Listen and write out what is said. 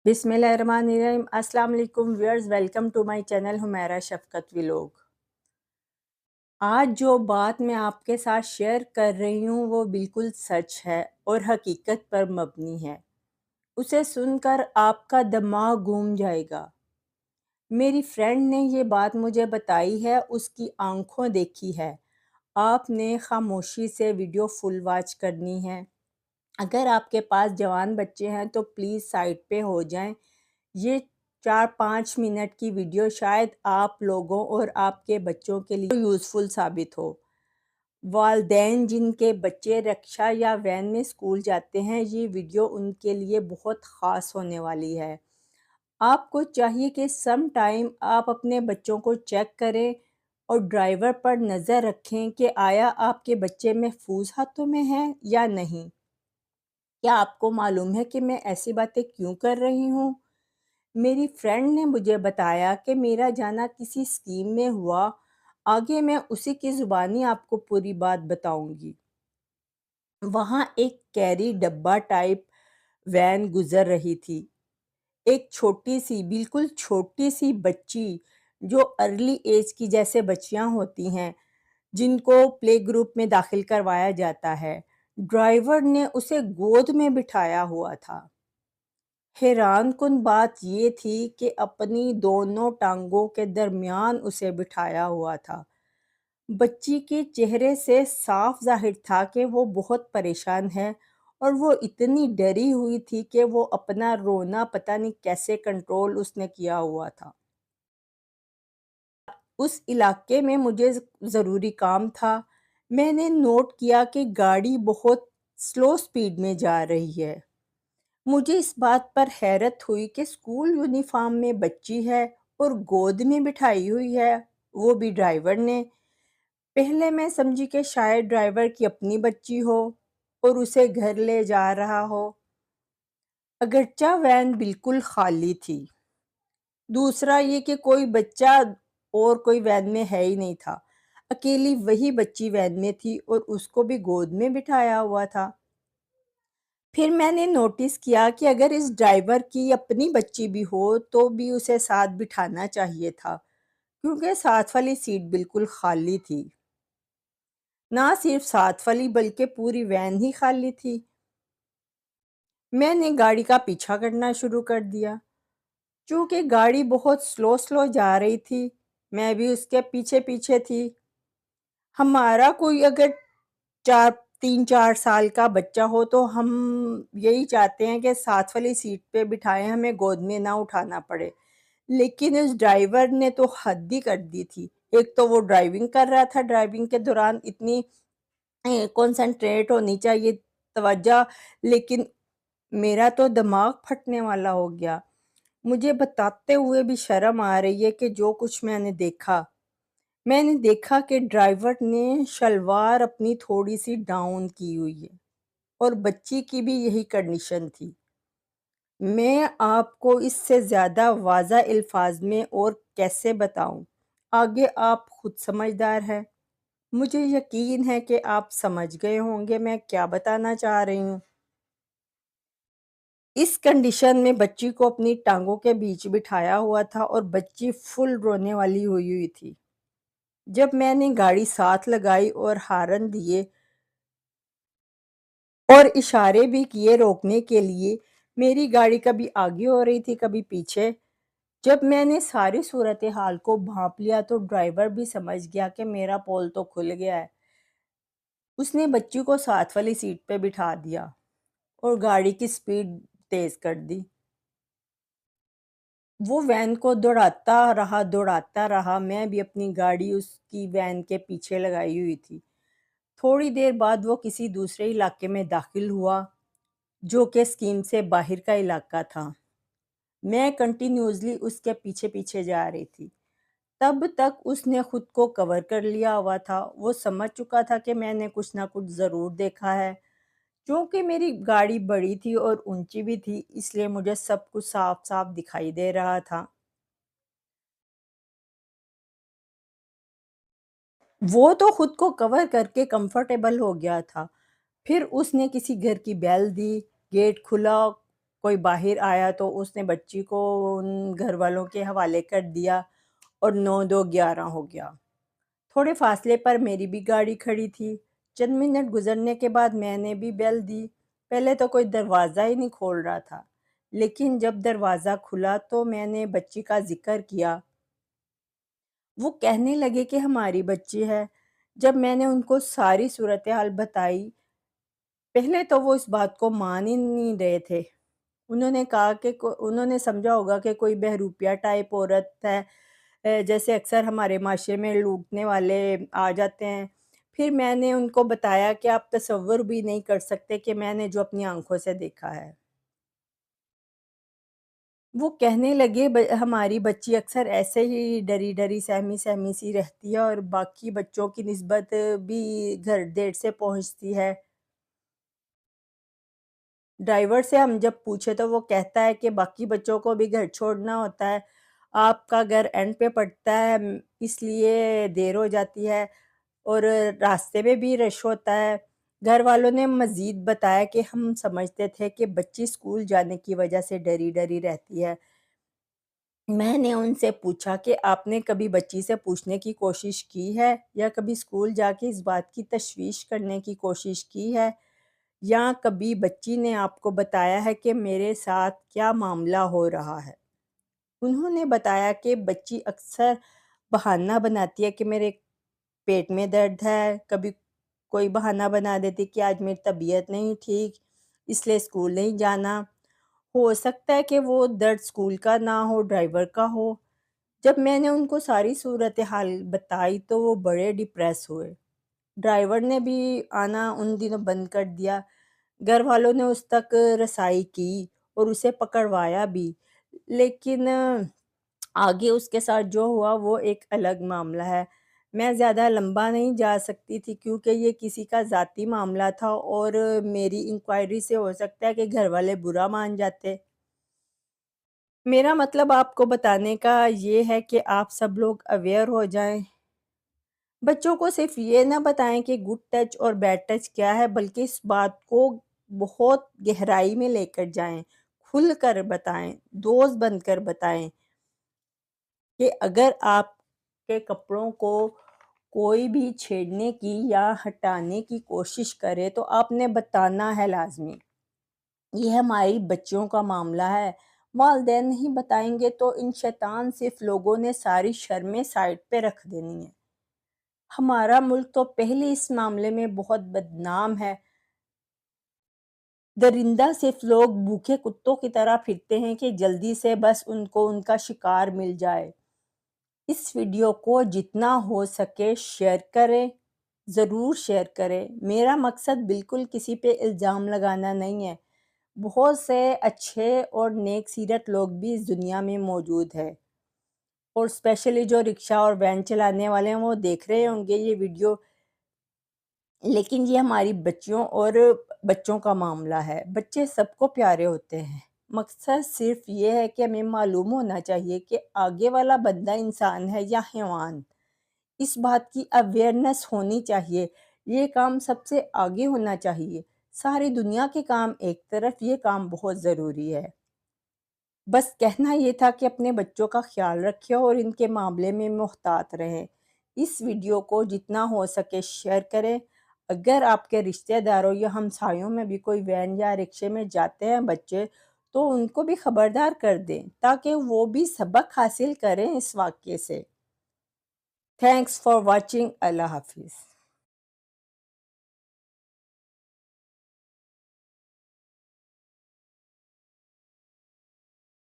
बिस्मिल्लाहिर्रहमानिर्रहीम। अस्सलाम वालेकुम viewers, welcome to my channel Humaira Shafqat vlog. आज जो बात मैं आपके साथ शेयर कर रही हूँ वो बिल्कुल सच है और हकीकत पर मबनी है। उसे सुनकर आपका दिमाग घूम जाएगा। मेरी फ्रेंड ने ये बात मुझे बताई है, उसकी आंखों देखी है। आपने खामोशी से वीडियो फुल वॉच करनी है। अगर आपके पास जवान बच्चे हैं तो प्लीज़ साइड पे हो जाएं। ये 4-5 मिनट की वीडियो शायद आप लोगों और आपके बच्चों के लिए यूज़फुल साबित हो। वालिदैन जिनके बच्चे रिक्शा या वैन में स्कूल जाते हैं, ये वीडियो उनके लिए बहुत ख़ास होने वाली है। आपको चाहिए कि सम टाइम आप अपने बच्चों को चेक करें और ड्राइवर पर नज़र रखें कि आया आपके बच्चे महफूज हाथों में हैं या नहीं। क्या आपको मालूम है कि मैं ऐसी बातें क्यों कर रही हूँ? मेरी फ्रेंड ने मुझे बताया कि मेरा जाना किसी स्कीम में हुआ। आगे मैं उसी की ज़ुबानी आपको पूरी बात बताऊंगी। वहाँ एक कैरी डब्बा टाइप वैन गुजर रही थी। एक छोटी सी, बिल्कुल छोटी सी बच्ची, जो अर्ली एज की जैसे बच्चियां होती हैं, जिनको प्ले ग्रुप में दाखिल करवाया जाता है, ड्राइवर ने उसे गोद में बिठाया हुआ था। हैरानकुन बात ये थी कि अपनी दोनों टांगों के दरमियान उसे बिठाया हुआ था। बच्ची के चेहरे से साफ ज़ाहिर था कि वो बहुत परेशान है और वो इतनी डरी हुई थी कि वो अपना रोना पता नहीं कैसे कंट्रोल उसने किया हुआ था। उस इलाके में मुझे ज़रूरी काम था। मैंने नोट किया कि गाड़ी बहुत स्लो स्पीड में जा रही है। मुझे इस बात पर हैरत हुई कि स्कूल यूनिफॉर्म में बच्ची है और गोद में बिठाई हुई है, वो भी ड्राइवर ने। पहले मैं समझी कि शायद ड्राइवर की अपनी बच्ची हो और उसे घर ले जा रहा हो। अगरचा वैन बिल्कुल खाली थी। दूसरा ये कि कोई बच्चा और कोई वैन में है ही नहीं था। अकेली वही बच्ची वैन में थी और उसको भी गोद में बिठाया हुआ था। फिर मैंने नोटिस किया कि अगर इस ड्राइवर की अपनी बच्ची भी हो तो भी उसे साथ बिठाना चाहिए था, क्योंकि साथ वाली सीट बिल्कुल खाली थी। ना सिर्फ साथ वाली बल्कि पूरी वैन ही खाली थी। मैंने गाड़ी का पीछा करना शुरू कर दिया। चूंकि गाड़ी बहुत स्लो स्लो जा रही थी, मैं भी उसके पीछे पीछे थी। हमारा कोई अगर 3-4 साल का बच्चा हो तो हम यही चाहते हैं कि साथ वाली सीट पे बिठाएं, हमें गोद में ना उठाना पड़े। लेकिन इस ड्राइवर ने तो हद ही कर दी थी। एक तो वो ड्राइविंग कर रहा था, ड्राइविंग के दौरान इतनी कंसंट्रेट होनी चाहिए, तवज्जो, लेकिन मेरा तो दिमाग फटने वाला हो गया। मुझे बताते हुए भी शर्म आ रही है कि जो कुछ मैंने देखा कि ड्राइवर ने शलवार अपनी थोड़ी सी डाउन की हुई है और बच्ची की भी यही कंडीशन थी। मैं आपको इससे ज़्यादा वाज़ा अल्फाज में और कैसे बताऊं? आगे आप खुद समझदार हैं। मुझे यकीन है कि आप समझ गए होंगे मैं क्या बताना चाह रही हूँ। इस कंडीशन में बच्ची को अपनी टांगों के बीच बिठाया हुआ था और बच्ची फुल रोने वाली हुई हुई थी। जब मैंने गाड़ी साथ लगाई और हारन दिए और इशारे भी किए रोकने के लिए, मेरी गाड़ी कभी आगे हो रही थी कभी पीछे। जब मैंने सारी सूरत हाल को भांप लिया तो ड्राइवर भी समझ गया कि मेरा पोल तो खुल गया है। उसने बच्ची को साथ वाली सीट पे बिठा दिया और गाड़ी की स्पीड तेज कर दी। वो वैन को दौड़ाता रहा। मैं भी अपनी गाड़ी उसकी वैन के पीछे लगाई हुई थी। थोड़ी देर बाद वो किसी दूसरे इलाके में दाखिल हुआ, जो कि स्कीम से बाहर का इलाका था। मैं कंटिन्यूअसली उसके पीछे पीछे जा रही थी। तब तक उसने खुद को कवर कर लिया हुआ था। वो समझ चुका था कि मैंने कुछ ना कुछ ज़रूर देखा है। क्योंकि मेरी गाड़ी बड़ी थी और ऊंची भी थी, इसलिए मुझे सब कुछ साफ साफ दिखाई दे रहा था। वो तो खुद को कवर करके कंफर्टेबल हो गया था। फिर उसने किसी घर की बेल दी, गेट खुला کوئی باہر آیا تو اس نے بچی کو ان گھر والوں کے حوالے کر دیا اور 9 2 11 ہو گیا۔ تھوڑے فاصلے پر میری بھی گاڑی کھڑی تھی۔ چند منٹ گزرنے کے بعد میں نے بھی بیل دی۔ پہلے تو کوئی دروازہ ہی نہیں کھول رہا تھا، لیکن جب دروازہ کھلا تو میں نے بچی کا ذکر کیا۔ وہ کہنے لگے کہ ہماری بچی ہے۔ جب میں نے ان کو ساری صورتحال بتائی، پہلے تو وہ اس بات کو مان ہی نہیں رہے تھے۔ انہوں نے کہا کہ انہوں نے سمجھا ہوگا کہ کوئی بہروپیہ ٹائپ عورت ہے، جیسے اکثر ہمارے معاشرے میں لوٹنے والے آ جاتے ہیں۔ پھر میں نے ان کو بتایا کہ آپ تصور بھی نہیں کر سکتے کہ میں نے جو اپنی آنکھوں سے دیکھا ہے۔ وہ کہنے لگے ہماری بچی اکثر ایسے ہی ڈری ڈری سہمی سہمی سی رہتی ہے اور باقی بچوں کی نسبت بھی گھر دیر سے پہنچتی ہے۔ ڈرائیور سے ہم جب پوچھے تو وہ کہتا ہے کہ باقی بچوں کو بھی گھر چھوڑنا ہوتا ہے، آپ کا گھر اینڈ پہ پڑتا ہے، اس لیے دیر ہو جاتی ہے اور راستے میں بھی رش ہوتا ہے۔ گھر والوں نے مزید بتایا کہ ہم سمجھتے تھے کہ بچی اسکول جانے کی وجہ سے ڈری ڈری رہتی ہے۔ میں نے ان سے پوچھا کہ آپ نے کبھی بچی سے پوچھنے کی کوشش کی ہے یا کبھی اسکول جا کے اس بات کی تشویش کرنے کی کوشش کی ہے، یا کبھی بچی نے آپ کو بتایا ہے کہ میرے ساتھ کیا معاملہ ہو رہا ہے؟ انہوں نے بتایا کہ بچی اکثر بہانہ بناتی ہے کہ میرے پیٹ میں درد ہے، کبھی کوئی بہانہ بنا دیتی کہ آج میری طبیعت نہیں ٹھیک، اس لیے اسکول نہیں جانا۔ ہو سکتا ہے کہ وہ درد اسکول کا نہ ہو، ڈرائیور کا ہو۔ جب میں نے ان کو ساری صورتحال بتائی تو وہ بڑے ڈپریس ہوئے۔ ڈرائیور نے بھی آنا ان دنوں بند کر دیا۔ گھر والوں نے اس تک رسائی کی اور اسے پکڑوایا بھی، لیکن آگے اس کے ساتھ جو ہوا وہ ایک الگ معاملہ ہے۔ میں زیادہ لمبا نہیں جا سکتی تھی کیونکہ یہ کسی کا ذاتی معاملہ تھا اور میری انکوائری سے ہو سکتا ہے کہ گھر والے برا مان جاتے۔ میرا مطلب آپ کو بتانے کا یہ ہے کہ آپ سب لوگ اویئر ہو جائیں۔ بچوں کو صرف یہ نہ بتائیں کہ گڈ ٹچ اور بیڈ ٹچ کیا ہے، بلکہ اس بات کو بہت گہرائی میں لے کر جائیں، کھل کر بتائیں، دوست بن کر بتائیں کہ اگر آپ کے کپڑوں کو کوئی بھی چھیڑنے کی یا ہٹانے کی کوشش کرے تو آپ نے بتانا ہے لازمی۔ یہ ہماری بچیوں کا معاملہ ہے۔ والدین نہیں بتائیں گے تو ان شیطان صرف لوگوں نے ساری شرمیں سائڈ پہ رکھ دینی ہے۔ ہمارا ملک تو پہلے اس معاملے میں بہت بدنام ہے۔ درندہ صرف لوگ بھوکے کتوں کی طرح پھرتے ہیں کہ جلدی سے بس ان کو ان کا شکار مل جائے۔ اس ویڈیو کو جتنا ہو سکے شیئر کریں، ضرور شیئر کریں۔ میرا مقصد بالکل کسی پہ الزام لگانا نہیں ہے۔ بہت سے اچھے اور نیک سیرت لوگ بھی اس دنیا میں موجود ہیں، اور اسپیشلی جو رکشہ اور وین چلانے والے ہیں وہ دیکھ رہے ہوں گے یہ ویڈیو، لیکن یہ ہماری بچیوں اور بچوں کا معاملہ ہے۔ بچے سب کو پیارے ہوتے ہیں۔ مقصد صرف یہ ہے کہ ہمیں معلوم ہونا چاہیے کہ آگے والا بندہ انسان ہے یا حیوان۔ اس بات کی اویئرنس ہونی چاہیے۔ یہ کام سب سے آگے ہونا چاہیے۔ ساری دنیا کے کام ایک طرف، یہ کام بہت ضروری ہے۔ بس کہنا یہ تھا کہ اپنے بچوں کا خیال رکھیں اور ان کے معاملے میں محتاط رہیں۔ اس ویڈیو کو جتنا ہو سکے شیئر کریں۔ اگر آپ کے رشتہ داروں یا ہمسایوں میں بھی کوئی وین یا رکشے میں جاتے ہیں بچے، تو ان کو بھی خبردار کر دیں تاکہ وہ بھی سبق حاصل کریں اس واقعے سے۔ Thanks for watching. اللہ حافظ۔